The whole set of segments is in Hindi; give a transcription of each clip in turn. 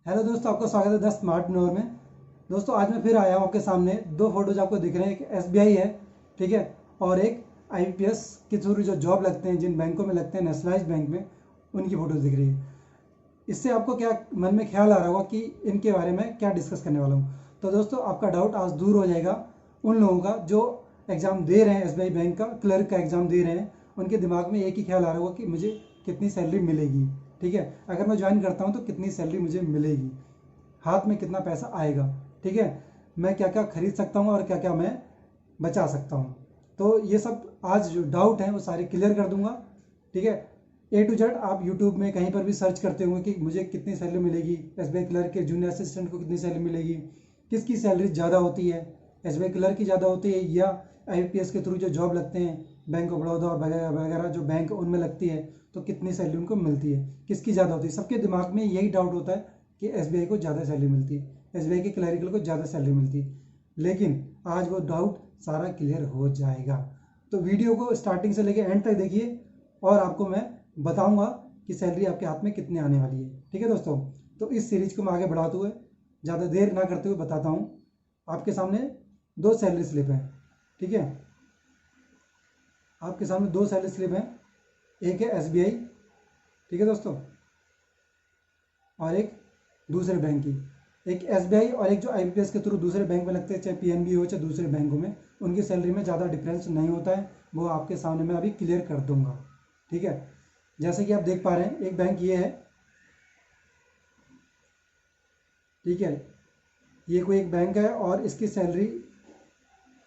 हेलो दोस्तों, आपका स्वागत है 10 स्मार्ट नोर में। दोस्तों आज मैं फिर आया हूँ आपके सामने। दो फोटोज आपको दिख रहे हैं, एक एसबीआई है, ठीक है, और एक आईपीएस के थ्रू जो जॉब लगते हैं, जिन बैंकों में लगते हैं, नेशनलाइज्ड बैंक में, उनकी फोटोज दिख रही है। इससे आपको क्या मन में ख्याल आ रहा होगा कि इनके बारे में क्या डिस्कस करने वाला हूँ। तो दोस्तों आपका डाउट आज दूर हो जाएगा। उन लोगों का जो एग्ज़ाम दे रहे हैं, एसबीआई बैंक का क्लर्क का एग्ज़ाम दे रहे हैं, उनके दिमाग में एक ही ख्याल आ रहा होगा कि मुझे कितनी सैलरी मिलेगी, ठीक है, अगर मैं ज्वाइन करता हूँ तो कितनी सैलरी मुझे मिलेगी, हाथ में कितना पैसा आएगा, ठीक है, मैं क्या क्या खरीद सकता हूँ और क्या क्या मैं बचा सकता हूँ। तो ये सब आज जो डाउट हैं वो सारे क्लियर कर दूंगा, ठीक है। ए टू जेड आप यूट्यूब में कहीं पर भी सर्च करते होंगे कि मुझे कितनी सैलरी मिलेगी, एसबीआई क्लर्क के जूनियर असिस्टेंट को कितनी सैलरी मिलेगी, किसकी सैलरी ज़्यादा होती है, एसबीआई क्लर्क की ज़्यादा होती है या आईपीएस के थ्रू जो जॉब लगते हैं बैंक ऑफ बड़ौदा और वगैरह वगैरह जो बैंक उनमें लगती है, तो कितनी सैलरी उनको मिलती है, किसकी ज़्यादा होती है। सबके दिमाग में यही डाउट होता है कि एसबीआई को ज़्यादा सैलरी मिलती है, एसबीआई के क्लरिकल को ज़्यादा सैलरी मिलती है। लेकिन आज वो डाउट सारा क्लियर हो जाएगा। तो वीडियो को स्टार्टिंग से लेकर एंड तक देखिए और आपको मैं बताऊंगा कि सैलरी आपके हाथ में कितने आने वाली है, ठीक है दोस्तों। तो इस सीरीज को मैं आगे बढ़ाते हुए ज़्यादा देर ना करते हुए बताता हूँ। आपके सामने दो सैलरी स्लिप हैं, ठीक है, आपके सामने दो सैलरी स्लिप हैं। एक है एसबीआई, ठीक है दोस्तों, और एक दूसरे बैंक की। एक एसबीआई और एक जो आईपीएस के थ्रू दूसरे बैंक में लगते हैं, चाहे पीएनबी हो चाहे दूसरे बैंकों में, उनकी सैलरी में ज़्यादा डिफरेंस नहीं होता है। वो आपके सामने मैं अभी क्लियर कर दूंगा, ठीक है। जैसे कि आप देख पा रहे हैं, एक बैंक ये है, ठीक है, ये कोई एक बैंक है और इसकी सैलरी,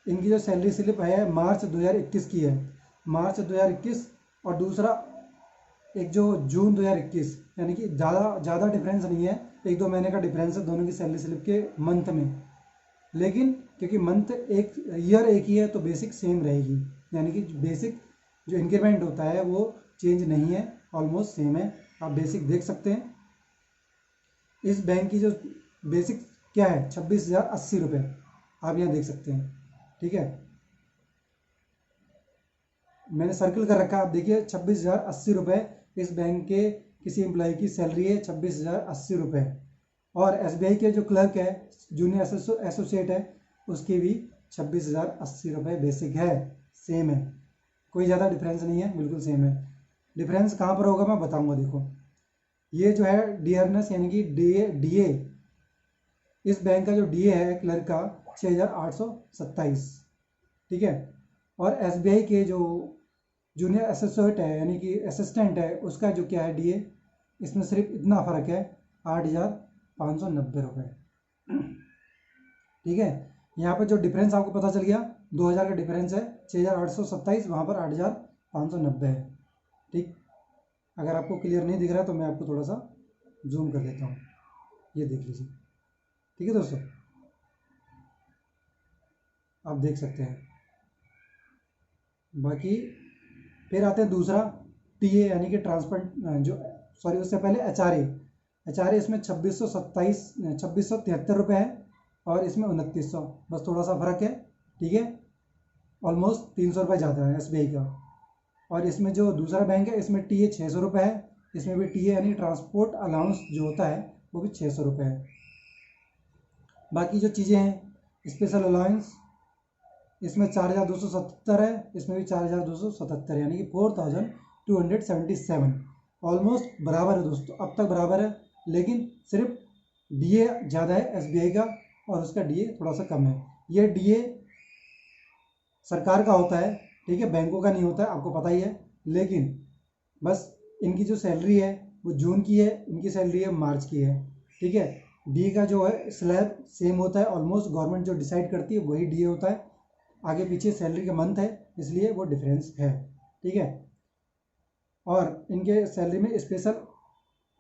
इनकी जो सैलरी स्लिप है मार्च 2021 की है, मार्च 2021। और दूसरा एक जो जून 2021, यानी कि ज़्यादा डिफरेंस नहीं है, एक दो महीने का डिफरेंस है दोनों की सैलरी स्लिप के मंथ में। लेकिन क्योंकि मंथ एक ईयर एक ही है तो बेसिक सेम रहेगी, यानी कि बेसिक जो इंक्रीमेंट होता है वो चेंज नहीं है, ऑलमोस्ट सेम है। आप बेसिक देख सकते हैं। इस बैंक की जो बेसिक क्या है, 26,080 रुपये, आप यहाँ देख सकते हैं, ठीक है, मैंने सर्कल कर रखा है, आप देखिए 26,080 रुपये इस बैंक के किसी एम्प्लॉय की सैलरी है, 26,080 रुपये। और एसबीआई के जो क्लर्क है, जूनियर एसोसिएट है, उसकी भी 26,080 रुपये बेसिक है, सेम है, कोई ज़्यादा डिफरेंस नहीं है, बिल्कुल सेम है। डिफरेंस कहाँ पर होगा मैं बताऊंगा। देखो ये जो है डियरनेस यानी कि डीए, इस बैंक का जो डीए है क्लर्क का 6,827, ठीक है। और एसबीआई के जो जूनियर एसोसिएट है यानी कि असिस्टेंट है, उसका जो क्या है डीए, इसमें सिर्फ इतना फ़र्क है, 8,590 रुपये, ठीक है। यहाँ पर जो डिफरेंस आपको पता चल गया, 2,000 का डिफरेंस है, 6,827, वहाँ पर 8,590 है, ठीक। अगर आपको क्लियर नहीं दिख रहा है तो मैं आपको थोड़ा सा जूम कर देता हूँ, ये देख लीजिए, ठीक है दोस्तों, आप देख सकते हैं। बाकी फिर आते हैं दूसरा टीए यानी कि ट्रांसपेरेंट जो, सॉरी उससे पहले एचआरए, एचआरए इसमें 2673 रुपये है और इसमें 2900, बस थोड़ा सा फर्क है, ठीक है, ऑलमोस्ट 300 रुपये ज़्यादा है एसबीआई का। और इसमें जो दूसरा बैंक है इसमें टीए 600 रुपये है, इसमें भी टीए यानी ट्रांसपोर्ट अलाउंस जो होता है वो भी 600 रुपये है। बाकी जो चीज़ें हैं स्पेशल अलाउंस, इसमें 4,277 है, इसमें भी 4,277, यानी कि 4,277, ऑलमोस्ट बराबर है दोस्तों, अब तक बराबर है। लेकिन सिर्फ डीए ज़्यादा है एसबीआई का और उसका डीए थोड़ा सा कम है। ये डीए सरकार का होता है, ठीक है, बैंकों का नहीं होता है, आपको पता ही है। लेकिन बस इनकी जो सैलरी है वो जून की है, इनकी सैलरी है मार्च की है, ठीक है। डी का जो है स्लैब सेम होता है, ऑलमोस्ट गवर्नमेंट जो डिसाइड करती है वही डी होता है, आगे पीछे सैलरी का मंथ है, इसलिए वो डिफरेंस है, ठीक है। और इनके सैलरी में स्पेशल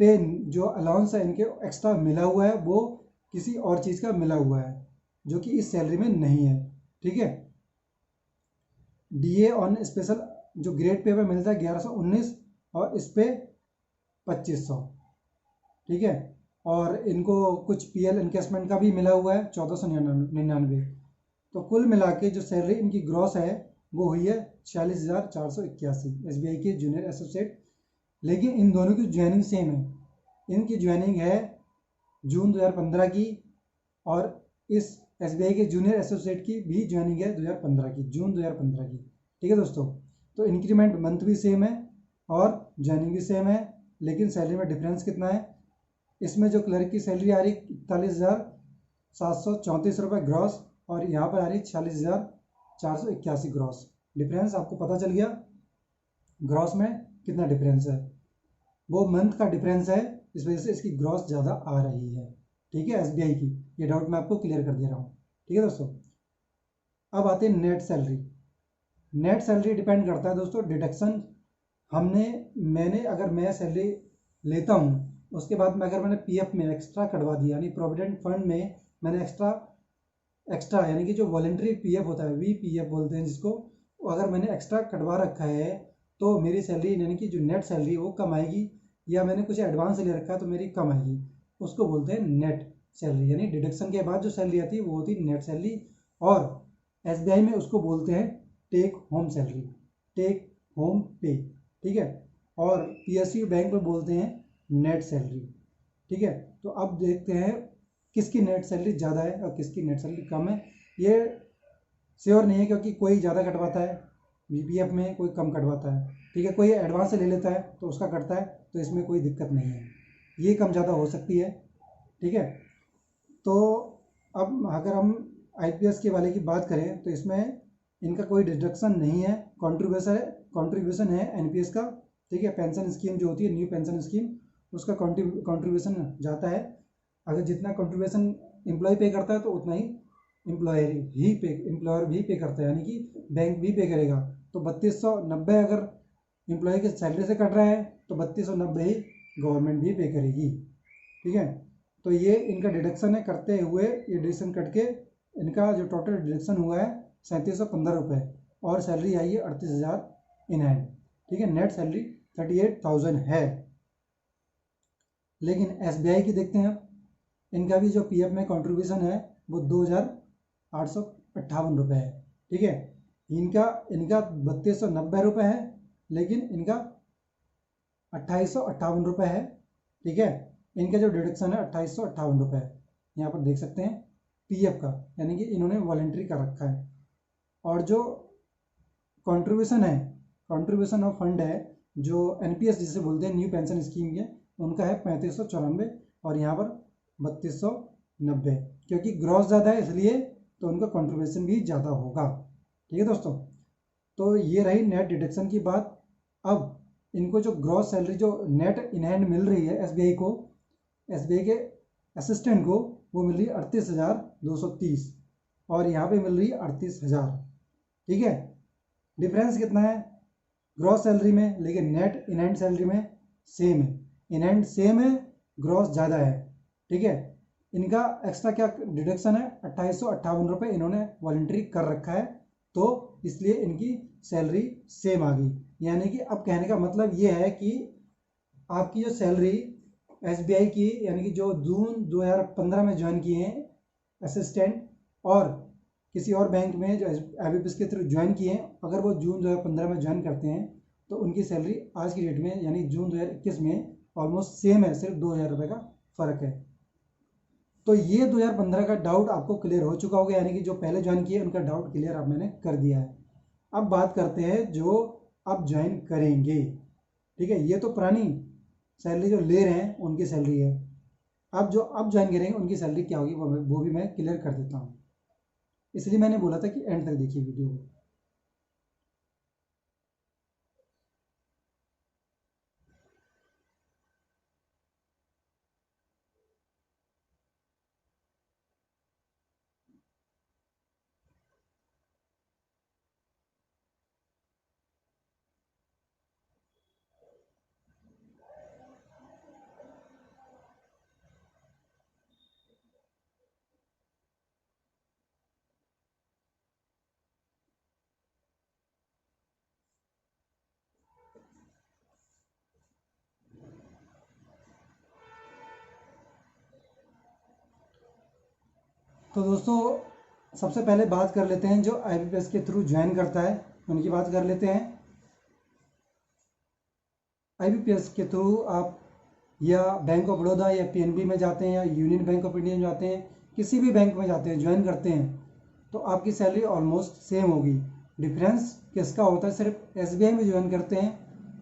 पे जो अलाउंस है इनके एक्स्ट्रा मिला हुआ है, वो किसी और चीज़ का मिला हुआ है जो कि इस सैलरी में नहीं है, ठीक है। डीए ऑन स्पेशल जो ग्रेड पे मिलता है 1119 और इस पे 2500, ठीक है। और इनको कुछ पीएल इन्वेस्टमेंट का भी मिला हुआ है 1499। तो कुल मिला के जो सैलरी इनकी ग्रॉस है वो हुई है 46,481 एसबीआई के जूनियर एसोसिएट। लेकिन इन दोनों की ज्वाइनिंग सेम है, इनकी ज्वाइनिंग है जून 2015 की, और इस एसबीआई के जूनियर एसोसिएट की भी ज्वाइनिंग है 2015 की, जून 2015 की। ठीक है दोस्तों, तो इंक्रीमेंट मंथ भी सेम है और ज्वाइनिंग भी सेम है, लेकिन सैलरी में डिफरेंस कितना है। इसमें जो क्लर्क की सैलरी आ रही 41,734 ग्रॉस, और यहाँ पर आ रही 46,481 ग्रॉस। डिफरेंस आपको पता चल गया ग्रॉस में कितना डिफरेंस है, वो मंथ का डिफरेंस है, इस वजह से इसकी ग्रॉस ज़्यादा आ रही है। ठीक है, एसबीआई की, ये डाउट मैं आपको क्लियर कर दे रहा हूँ। ठीक है दोस्तों, अब आते हैं net salary. Net salary depend करता है दोस्तों डिडक्शन, मैंने अगर मैं सैलरी लेता हूँ, उसके बाद में अगर मैंने पीएफ में एक्स्ट्रा कटवा दिया, यानी प्रोविडेंट फंड में मैंने एक्स्ट्रा यानी कि जो वॉलेंट्री पीएफ होता है, वीपीएफ बोलते हैं जिसको, अगर मैंने एक्स्ट्रा कटवा रखा है तो मेरी सैलरी यानी कि जो नेट सैलरी वो कम आएगी, या मैंने कुछ एडवांस ले रखा है तो मेरी कम आएगी, उसको बोलते हैं नेट सैलरी। यानी डिडक्शन के बाद जो सैलरी आती है वो होती है नेट सैलरी, और एसबीआई में उसको बोलते हैं take home salary, take home pay. ठीक है, और पीएसयू बैंक में बोलते हैं नेट सैलरी। ठीक है, तो अब देखते हैं किसकी नेट सैलरी ज़्यादा है और किसकी नेट सैलरी कम है। ये श्योर नहीं है, क्योंकि कोई ज़्यादा कटवाता है वीपीएफ में, कोई कम कटवाता है। ठीक है, कोई एडवांस से ले लेता है तो उसका कटता है, तो इसमें कोई दिक्कत नहीं है, ये कम ज़्यादा हो सकती है। ठीक है, तो अब अगर हम आईपीएस के वाले की बात करें तो इसमें इनका कोई डिडक्शन नहीं है, कॉन्ट्रीब्यूशन है एनपीएस का। ठीक है, पेंशन स्कीम जो होती है न्यू पेंशन स्कीम, उसका कॉन्ट्रीब्यूशन जाता है। अगर जितना कॉन्ट्रीब्यूशन एम्प्लॉय पे करता है तो उतना ही एम्प्लॉयर भी पे करता है, यानी कि बैंक भी पे करेगा। तो 3290 अगर एम्प्लॉय के सैलरी से कट रहा है तो 3290 ही गवर्नमेंट भी पे करेगी। ठीक है, तो ये इनका डिडक्शन है, करते हुए ये डिडक्शन कट के इनका जो टोटल डिडक्शन हुआ है 3715 रुपये, और सैलरी आई है 38,000 इन हैंड। ठीक है, नेट सैलरी 38,000 है। लेकिन एसबीआई की देखते हैं, इनका भी जो पीएफ में कंट्रीब्यूशन है वो 2,858 रुपये है। ठीक है, इनका इनका 3290 रुपये है, लेकिन इनका 2,858 रुपये है। ठीक है, इनका जो डिडक्शन है 2,858 रुपये है, यहाँ पर देख सकते हैं पीएफ का, यानी कि इन्होंने वॉलेंट्री कर रखा है। और जो कंट्रीब्यूशन है, कंट्रीब्यूशन ऑफ फंड है, जो एनपीएस जिसे बोलते हैं न्यू पेंशन स्कीम के, उनका है 3594, और यहाँ पर 3290, क्योंकि ग्रॉस ज़्यादा है इसलिए, तो उनका कंट्रीब्यूशन भी ज़्यादा होगा। ठीक है दोस्तों, तो ये रही नेट डिडक्शन की बात। अब इनको जो ग्रॉस सैलरी जो नेट इन हैंड मिल रही है एसबीआई को, एसबीआई के असिस्टेंट को, वो मिल रही है 38,230, और यहाँ पे मिल रही है 38,000। ठीक है, डिफरेंस कितना है ग्रॉस सैलरी में, लेकिन नेट इन हैंड सैलरी में सेम है। इन हैंड सेम है, ग्रॉस ज़्यादा है। ठीक है, इनका एक्स्ट्रा क्या डिडक्शन है 2,858 रुपये इन्होंने वॉलंटरी कर रखा है, तो इसलिए इनकी सैलरी सेम आ गई। यानी कि अब कहने का मतलब ये है कि आपकी जो सैलरी एसबीआई की, यानी कि जो जून 2015 में ज्वाइन किए हैं असिस्टेंट, और किसी और बैंक में जो आईबीपीएस के थ्रू ज्वाइन किए हैं, अगर वो जून 2015 में ज्वाइन करते हैं तो उनकी सैलरी आज की डेट में यानी जून 2021 में ऑलमोस्ट सेम है, सिर्फ 2,000 रुपये का फ़र्क है। तो ये 2015 का डाउट आपको क्लियर हो चुका होगा, यानी कि जो पहले ज्वाइन किए उनका डाउट क्लियर अब मैंने कर दिया है। अब बात करते हैं जो अब ज्वाइन करेंगे। ठीक है, ये तो पुरानी सैलरी जो ले रहे हैं उनकी सैलरी है। अब जो अब ज्वाइन करेंगे उनकी सैलरी क्या होगी वो भी मैं क्लियर कर देता हूँ, इसलिए मैंने बोला था कि एंड तक देखिए वीडियो को। तो दोस्तों सबसे पहले बात कर लेते हैं जो आईबीपीएस के थ्रू ज्वाइन करता है उनकी बात कर लेते हैं। आईबीपीएस के थ्रू आप या बैंक ऑफ बड़ौदा या पीएनबी में जाते हैं या यूनियन बैंक ऑफ इंडिया में जाते हैं, किसी भी बैंक में जाते हैं, ज्वाइन करते हैं, तो आपकी सैलरी ऑलमोस्ट सेम होगी। डिफरेंस किसका होता है, सिर्फ एसबीआई में ज्वाइन करते हैं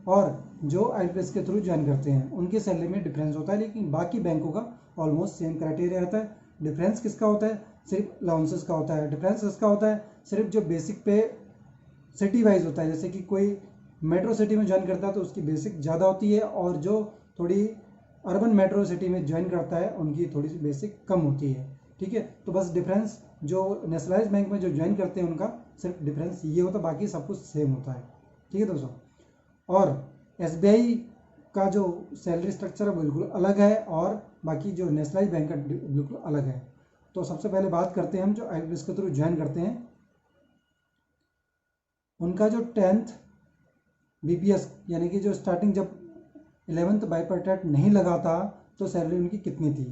और जो आईपीएस के थ्रू ज्वाइन करते हैं उनकी सैलरी में डिफरेंस होता है, लेकिन बाकी बैंकों का ऑलमोस्ट सेम क्राइटेरिया रहता है। डिफरेंस किसका होता है, सिर्फ अलाउंसेस का होता है। डिफरेंस किसका होता है, सिर्फ जो बेसिक पे सिटी वाइज होता है, जैसे कि कोई मेट्रो सिटी में ज्वाइन करता है तो उसकी बेसिक ज़्यादा होती है, और जो थोड़ी अर्बन मेट्रो सिटी में ज्वाइन करता है उनकी थोड़ी सी बेसिक कम होती है। ठीक है, तो बस डिफरेंस जो नेशनलाइज बैंक में जो ज्वाइन करते हैं उनका सिर्फ डिफरेंस ये होता है, बाकी सब कुछ सेम होता है। ठीक है दोस्तों, और एसबीआई का जो सैलरी स्ट्रक्चर है बिल्कुल अलग है और बाकी जो नेशनलाइज बैंक का बिल्कुल अलग है। तो सबसे पहले बात करते हैं हम जो आईपीएस के थ्रू ज्वाइन करते हैं उनका जो 10th बीपीएस यानी कि जो स्टार्टिंग जब 11th बाइपर्टेट नहीं लगा था तो सैलरी उनकी कितनी थी।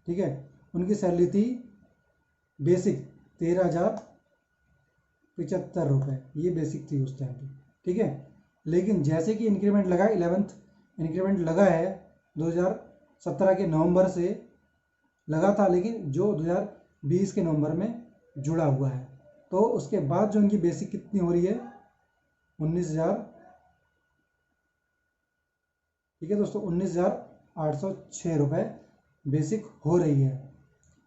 ठीक है, उनकी सैलरी थी बेसिक 13,075 रुपये, ये बेसिक थी उस टाइम पे। ठीक है, लेकिन जैसे कि इंक्रीमेंट लगा, 11th इंक्रीमेंट लगा है 2017 के नवंबर से लगा था, लेकिन जो 2020 के नवंबर में जुड़ा हुआ है, तो उसके बाद जो उनकी बेसिक कितनी हो रही है, 19,000। ठीक है दोस्तों, 19,806 रुपये बेसिक हो रही है।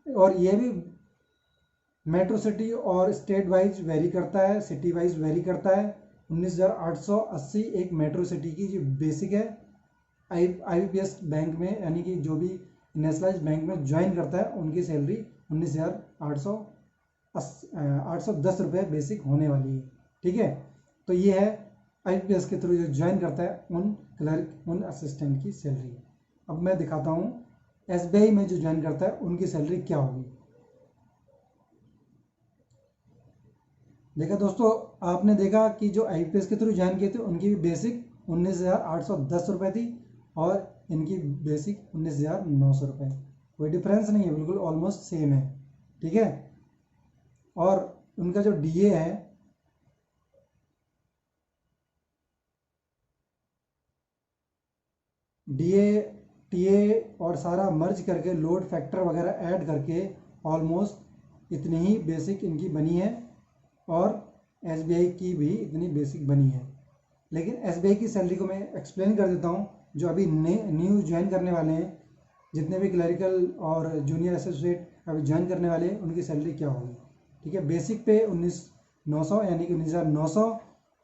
और ये भी मेट्रो सिटी और स्टेट वाइज वेरी करता है, सिटी वाइज वेरी करता है। 19,880 एक मेट्रो सिटी की जो बेसिक है आईपीएस बैंक में, यानी कि जो भी नेशनलाइज बैंक में ज्वाइन करता है उनकी सैलरी 19,810 रुपये बेसिक होने वाली है। ठीक है, तो ये है आईपीएस के थ्रू जो ज्वाइन करता है उन क्लर्क उन असिस्टेंट की सैलरी। अब मैं दिखाता हूँ एसबीआई में जो ज्वाइन करता है उनकी सैलरी क्या होगी। देखा दोस्तों, आपने देखा कि जो आईपीएस के थ्रू ज्वाइन किए थे उनकी भी बेसिक 19,810 रुपये थी और इनकी बेसिक 19,900 रुपये। कोई डिफरेंस नहीं है, बिल्कुल ऑलमोस्ट सेम है। ठीक है, और उनका जो डीए है, डीए टीए और सारा मर्ज करके लोड फैक्टर वगैरह ऐड करके ऑलमोस्ट इतनी ही बेसिक इनकी बनी है और एसबीआई की भी इतनी बेसिक बनी है। लेकिन एसबीआई की सैलरी को मैं एक्सप्लेन कर देता हूँ। जो अभी न्यू ज्वाइन करने वाले हैं, जितने भी क्लरिकल और जूनियर एसोसिएट अभी ज्वाइन करने वाले हैं उनकी सैलरी क्या होगी। ठीक है, बेसिक पे 19,900 यानी कि 19,900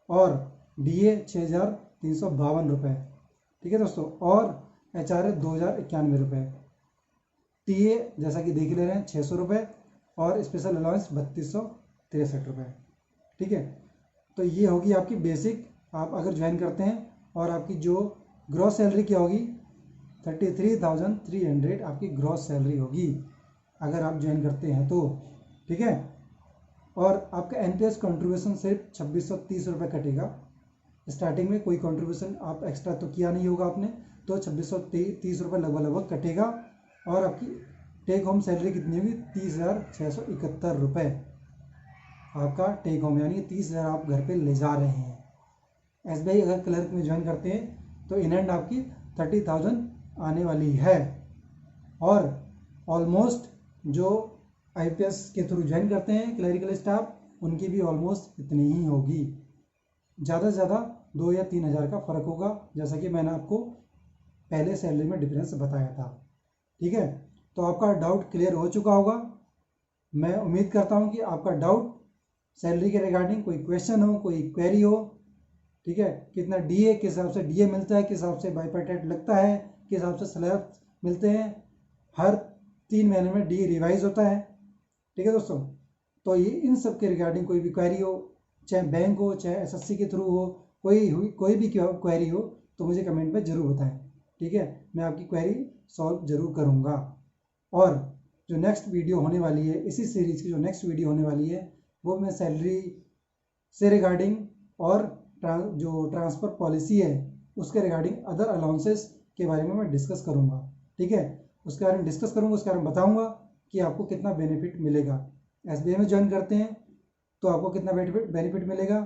और डीए 6,352 रुपये। ठीक है दोस्तों, और एचआरए 2,091 रुपये, टीए जैसा कि देख ले रहे हैं 600 रुपये और स्पेशल अलाउंस 3,263 रुपये। ठीक है, तो ये होगी आपकी बेसिक आप अगर ज्वाइन करते हैं, और आपकी जो ग्रॉस सैलरी क्या होगी, 33,300 आपकी ग्रॉस सैलरी होगी अगर आप ज्वाइन करते हैं तो। ठीक है, और आपका एनपीएस कंट्रीब्यूशन सिर्फ 2,630 रुपये कटेगा। स्टार्टिंग में कोई कंट्रीब्यूशन आप एक्स्ट्रा तो किया नहीं होगा आपने, तो 2,630 रुपये लगभग कटेगा। और आपकी टेक होम सैलरी कितनी होगी, 30,671 रुपये आपका टेक होम, यानी 30,000 आप घर पे ले जा रहे हैं। एसबीआई अगर क्लर्क में ज्वाइन करते हैं तो इन एंड आपकी 30,000 आने वाली है। और ऑलमोस्ट जो आईपीएस के थ्रू ज्वाइन करते हैं क्लरिकल स्टाफ, उनकी भी ऑलमोस्ट इतनी ही होगी। ज़्यादा से ज़्यादा 2 या 3 हज़ार का फ़र्क होगा, जैसा कि मैंने आपको पहले सैलरी में डिफरेंस बताया था। ठीक है, तो आपका डाउट क्लियर हो चुका होगा। मैं उम्मीद करता हूँ कि आपका डाउट सैलरी के रिगार्डिंग कोई क्वेश्चन हो, कोई क्वेरी हो। ठीक है, कितना डीए, किस हिसाब से डीए मिलता है, किस हिसाब से बाइपर्टेट लगता है, किस हिसाब से स्लैब मिलते हैं, हर 3 महीने में डीए रिवाइज होता है। ठीक है दोस्तों, तो ये इन सब के रिगार्डिंग कोई भी क्वेरी हो, चाहे बैंक हो चाहे एसएससी के थ्रू हो, कोई भी क्वेरी हो तो मुझे कमेंट में ज़रूर बताएं। ठीक है, मैं आपकी क्वेरी सॉल्व जरूर करूँगा। और जो नेक्स्ट वीडियो होने वाली है, इसी सीरीज़ की जो नेक्स्ट वीडियो होने वाली है, वो मैं सैलरी से रिगार्डिंग और जो ट्रांसफ़र पॉलिसी है उसके रिगार्डिंग अदर अलाउंसेस के बारे में मैं डिस्कस करूँगा। ठीक है, उसके बारे में डिस्कस करूँगा, उसके बारे में बताऊँगा कि आपको कितना बेनिफिट मिलेगा। एसबीआई में ज्वाइन करते हैं तो आपको कितना बेनिफिट मिलेगा,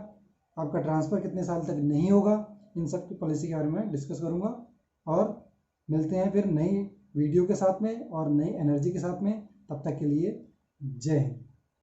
आपका ट्रांसफ़र कितने साल तक नहीं होगा, इन सब की पॉलिसी के बारे में डिस्कस करूँगा। और मिलते हैं फिर नई वीडियो के साथ में और नई एनर्जी के साथ में। तब तक के लिए जय हिंद।